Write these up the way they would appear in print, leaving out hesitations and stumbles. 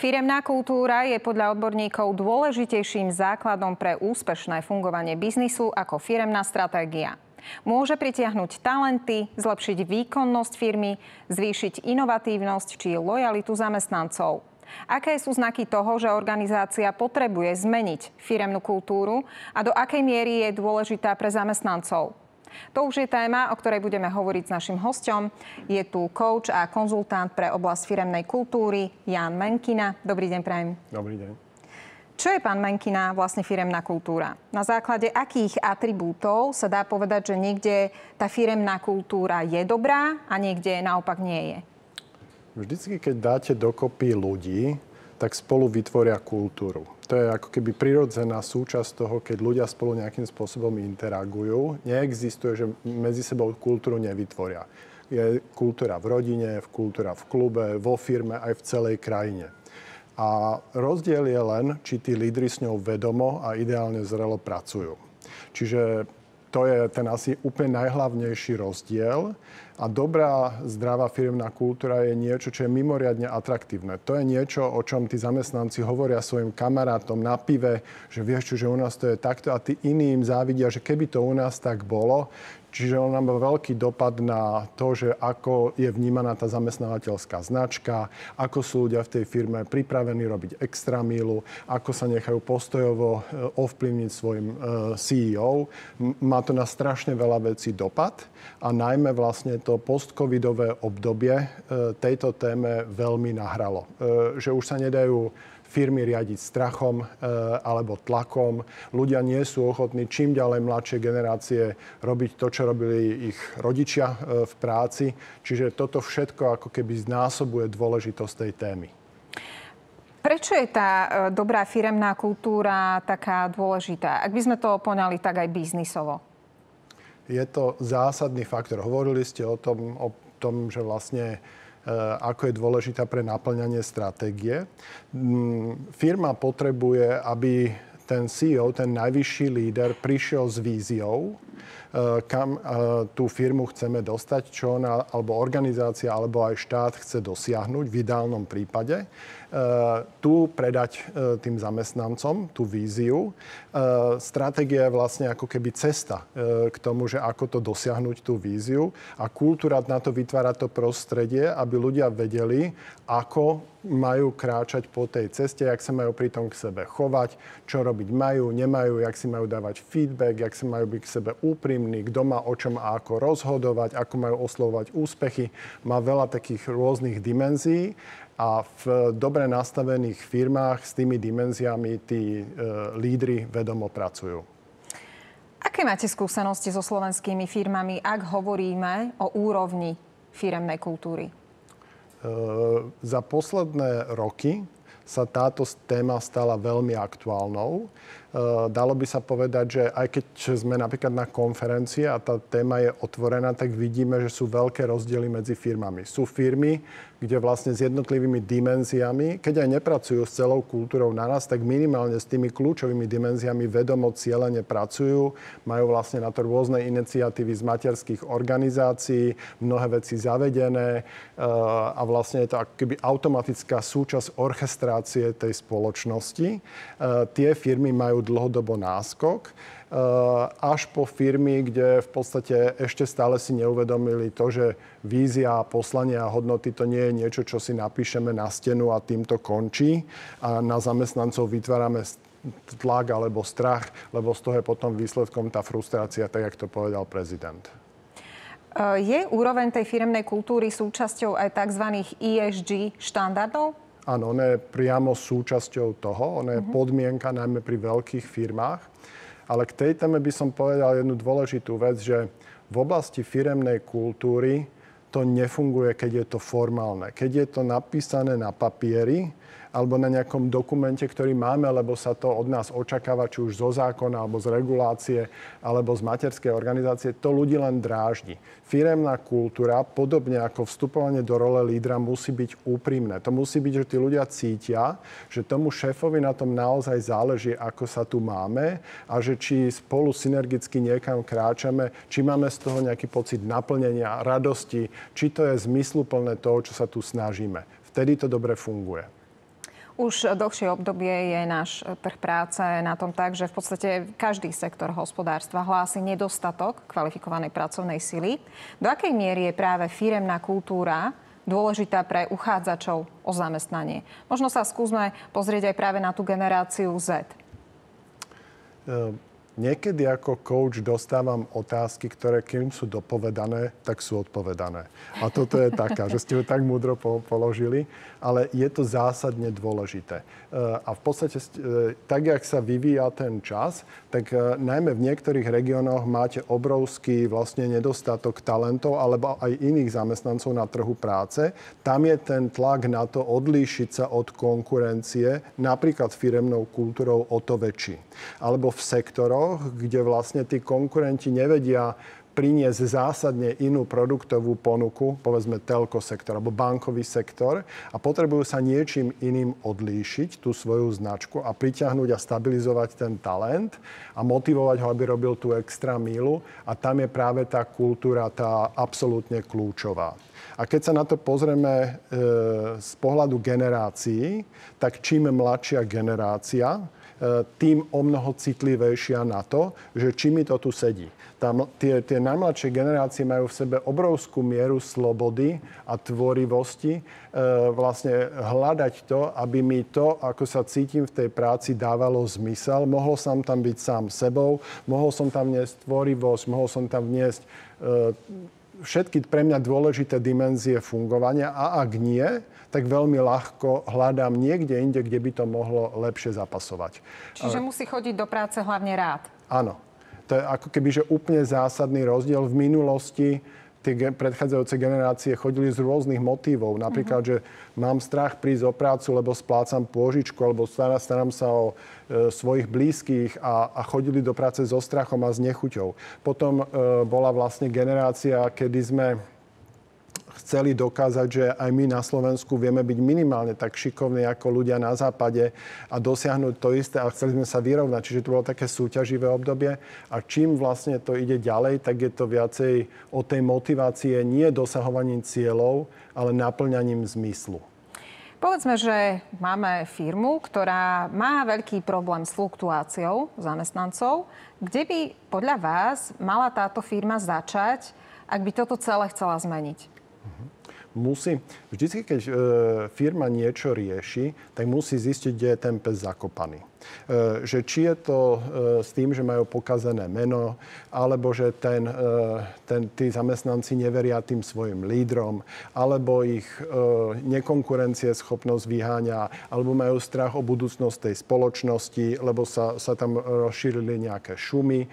Firemná kultúra je podľa odborníkov dôležitejším základom pre úspešné fungovanie biznisu ako firemná stratégia. Môže pritiahnuť talenty, zlepšiť výkonnosť firmy, zvýšiť inovatívnosť či lojalitu zamestnancov. Aké sú znaky toho, že organizácia potrebuje zmeniť firemnú kultúru a do akej miery je dôležitá pre zamestnancov? To už je téma, o ktorej budeme hovoriť s našim hosťom. Je tu coach a konzultant pre oblasť firemnej kultúry Ján Menkina. Dobrý deň, prajem. Dobrý deň. Čo je, pán Menkina, vlastne firemná kultúra? Na základe akých atribútov sa dá povedať, že niekde tá firemná kultúra je dobrá a niekde naopak nie je? Vždycky, keď dáte dokopy ľudí, tak spolu vytvoria kultúru. To je ako keby prirodzená súčasť toho, keď ľudia spolu nejakým spôsobom interagujú. Neexistuje, že medzi sebou kultúru nevytvoria. Je kultúra v rodine, kultúra v klube, vo firme, aj v celej krajine. A rozdiel je len, či tí lídri s ňou vedomo a ideálne zrelo pracujú. Čiže to je ten asi úplne najhlavnejší rozdiel. A dobrá, zdravá firemná kultúra je niečo, čo je mimoriadne atraktívne. To je niečo, o čom tí zamestnanci hovoria svojim kamarátom na pive, že vieš čo, že u nás to je takto a tí iní im závidia, že keby to u nás tak bolo. Čiže on má veľký dopad na to, že ako je vnímaná tá zamestnávateľská značka, ako sú ľudia v tej firme pripravení robiť extra mílu, ako sa nechajú postojovo ovplyvniť svojim CEO. Má to na strašne veľa vecí dopad a najmä vlastne to post-covidové obdobie tejto téme veľmi nahralo. Že už sa nedajú firmy riadiť strachom alebo tlakom. Ľudia nie sú ochotní čím ďalej mladšie generácie robiť to, čo robili ich rodičia v práci. Čiže toto všetko ako keby znásobuje dôležitosť tej témy. Prečo je tá dobrá firemná kultúra taká dôležitá? Ak by sme to poňali tak aj biznisovo. Je to zásadný faktor. Hovorili ste o tom, že vlastne ako je dôležitá pre naplňanie stratégie. Firma potrebuje, aby ten CEO, ten najvyšší líder, prišiel s víziou, kam tú firmu chceme dostať, čo ona, alebo organizácia, alebo aj štát chce dosiahnuť v ideálnom prípade. Tu predať tým zamestnancom tú víziu. Stratégia je vlastne ako keby cesta k tomu, že ako to dosiahnuť tú víziu. A kultúra na to vytvára to prostredie, aby ľudia vedeli, ako majú kráčať po tej ceste, jak sa majú pri tom k sebe chovať, čo robiť majú, nemajú, jak si majú dávať feedback, jak si majú byť k sebe úprimní, kto má o čom a ako rozhodovať, ako majú oslovovať úspechy. Má veľa takých rôznych dimenzií a v dobre nastavených firmách s tými dimenziami tí lídri vedomo pracujú. Aké máte skúsenosti so slovenskými firmami, ak hovoríme o úrovni firemnej kultúry? Za posledné roky sa táto téma stala veľmi aktuálnou. Dalo by sa povedať, že aj keď sme napríklad na konferencii a tá téma je otvorená, tak vidíme, že sú veľké rozdiely medzi firmami. Sú firmy, kde vlastne s jednotlivými dimenziami, keď aj nepracujú s celou kultúrou naraz, tak minimálne s tými kľúčovými dimenziami vedomo cieľene pracujú. Majú vlastne na to rôzne iniciatívy z materských organizácií, mnohé veci zavedené a vlastne je to ako keby automatická súčasť orchestrácie tej spoločnosti. Tie firmy majú dlhodobo náskok, až po firmy, kde v podstate ešte stále si neuvedomili to, že vízia, poslanie a hodnoty to nie je niečo, čo si napíšeme na stenu a týmto končí. A na zamestnancov vytvárame tlak alebo strach, lebo z toho je potom výsledkom tá frustrácia, tak jak to povedal prezident. Je úroveň tej firemnej kultúry súčasťou aj tzv. ESG štandardov? Áno, ona je priamo súčasťou toho. Ona je podmienka najmä pri veľkých firmách. Ale k tej téme by som povedal jednu dôležitú vec, že v oblasti firemnej kultúry to nefunguje, keď je to formálne. Keď je to napísané na papieri alebo na nejakom dokumente, ktorý máme, lebo sa to od nás očakáva, či už zo zákona, alebo z regulácie, alebo z materskej organizácie, to ľudí len dráždi. Firemná kultúra, podobne ako vstupovanie do role lídra, musí byť úprimné. To musí byť, že tí ľudia cítia, že tomu šéfovi na tom naozaj záleží, ako sa tu máme a že či spolu synergicky niekam kráčame, či máme z toho nejaký pocit naplnenia, radosti, či to je zmysluplné toho, čo sa tu snažíme. Vtedy to dobre funguje. Už dlhšie obdobie je náš trh práce na tom tak, že v podstate každý sektor hospodárstva hlási nedostatok kvalifikovanej pracovnej sily. Do akej miery je práve firemná kultúra dôležitá pre uchádzačov o zamestnanie? Možno sa skúsme pozrieť aj práve na tú generáciu Z. Niekedy ako coach dostávam otázky, ktoré kým sú dopovedané, tak sú odpovedané. A toto je taká, že ste ju tak múdro položili, ale je to zásadne dôležité. A v podstate, tak, jak sa vyvíja ten čas, tak najmä v niektorých regiónoch máte obrovský vlastne nedostatok talentov alebo aj iných zamestnancov na trhu práce. Tam je ten tlak na to odlíšiť sa od konkurencie, napríklad firemnou kultúrou, o to väčší. Alebo v sektoroch, kde vlastne tí konkurenti nevedia priniesť zásadne inú produktovú ponuku, povedzme telko sektor alebo bankový sektor, a potrebujú sa niečím iným odlíšiť tú svoju značku a pritiahnuť a stabilizovať ten talent a motivovať ho, aby robil tú extra mílu, a tam je práve tá kultúra tá absolútne kľúčová. A keď sa na to pozrieme z pohľadu generácií, tak čím mladšia generácia, tým omnoho citlivejšia na to, že či mi to tu sedí. Tie najmladšie generácie majú v sebe obrovskú mieru slobody a tvorivosti vlastne hľadať to, aby mi to, ako sa cítim v tej práci, dávalo zmysel. Mohol som tam byť sám sebou, mohol som tam vniesť tvorivosť, mohol som tam vniesť všetky pre mňa dôležité dimenzie fungovania, a ak nie, tak veľmi ľahko hľadám niekde inde, kde by to mohlo lepšie zapasovať. Čiže musí chodiť do práce hlavne rád. Áno. To je ako keby, že úplne zásadný rozdiel. V minulosti tie predchádzajúce generácie chodili z rôznych motívov. Napríklad, že mám strach prísť o prácu, lebo splácam pôžičku, alebo starám sa o svojich blízkych, a chodili do práce so strachom a s nechuťou. Potom bola vlastne generácia, kedy sme chceli dokázať, že aj my na Slovensku vieme byť minimálne tak šikovní ako ľudia na západe a dosiahnuť to isté, a chceli sme sa vyrovnať. Čiže to bolo také súťaživé obdobie, a čím vlastne to ide ďalej, tak je to viacej o tej motivácie, nie dosahovaním cieľov, ale naplňaním zmyslu. Povedzme, že máme firmu, ktorá má veľký problém s fluktuáciou zamestnancov. Kde by podľa vás mala táto firma začať, ak by toto celé chcela zmeniť? Musí. Vždycky, keď firma niečo rieši, tak musí zistiť, kde je ten pes zakopaný. Že či je to s tým, že majú pokazené meno, alebo že tí zamestnanci neveria tým svojim lídrom, alebo ich nekonkurencieschopnosť vyháňa, alebo majú strach o budúcnosť tej spoločnosti, lebo sa tam rozšírili nejaké šumy.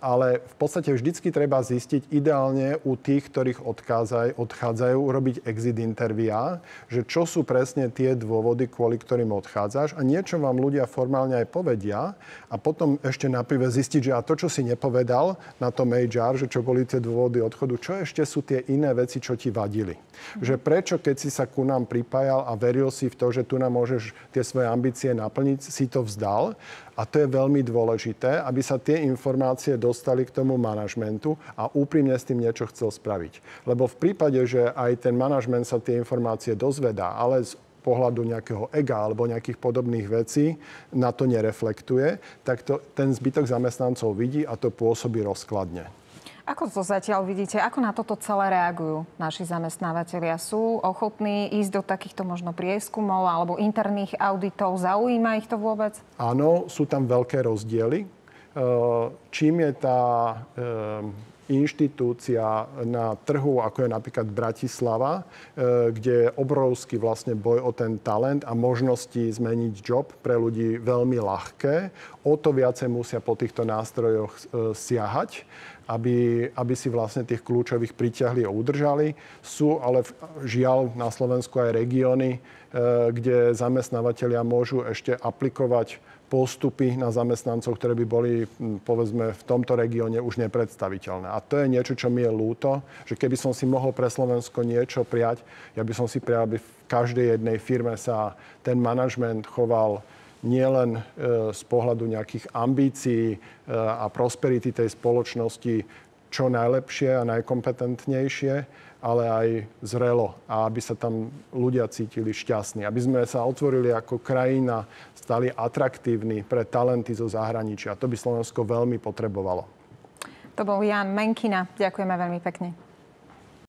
Ale v podstate vždycky treba zistiť ideálne u tých, ktorých odchádzajú, urobiť exit intervia, že čo sú presne tie dôvody, kvôli ktorým odchádzaš, a niečo vám ľudia formálne aj povedia, a potom ešte naprive zistiť, že a to, čo si nepovedal na tom HR, že čo boli tie dôvody odchodu, čo ešte sú tie iné veci, čo ti vadili. Že prečo, keď si sa ku nám pripájal a veril si v to, že tu nám môžeš tie svoje ambície naplniť, si to vzdal. A to je veľmi dôležité, aby sa tie informácie dostali k tomu manažmentu a úprimne s tým niečo chcel spraviť. Lebo v prípade, že aj ten manažment sa tie informácie dozvedá, ale z pohľadu nejakého ega alebo nejakých podobných vecí na to nereflektuje, tak ten zbytok zamestnancov vidí a to pôsobí rozkladne. Ako to zatiaľ vidíte? Ako na toto celé reagujú naši zamestnávateľia? Sú ochotní ísť do takýchto možno prieskumov alebo interných auditov? Zaujíma ich to vôbec? Áno, sú tam veľké rozdiely. Čím je tá inštitúcia na trhu, ako je napríklad Bratislava, kde je obrovský vlastne boj o ten talent a možnosti zmeniť job pre ľudí veľmi ľahké, o to viacej musia po týchto nástrojoch siahať, aby si vlastne tých kľúčových pritiahli a udržali. Sú ale žiaľ na Slovensku aj regióny, kde zamestnávateľia môžu ešte aplikovať postupy na zamestnancov, ktoré by boli, povedzme, v tomto regióne už nepredstaviteľné. A to je niečo, čo mi je ľúto, že keby som si mohol pre Slovensko niečo prijať, ja by som si prijal, aby v každej jednej firme sa ten manažment choval nielen z pohľadu nejakých ambícií a prosperity tej spoločnosti čo najlepšie a najkompetentnejšie, ale aj zrelo a aby sa tam ľudia cítili šťastní. Aby sme sa otvorili ako krajina, stali atraktívni pre talenty zo zahraničia. To by Slovensko veľmi potrebovalo. To bol Ján Menkina. Ďakujeme veľmi pekne.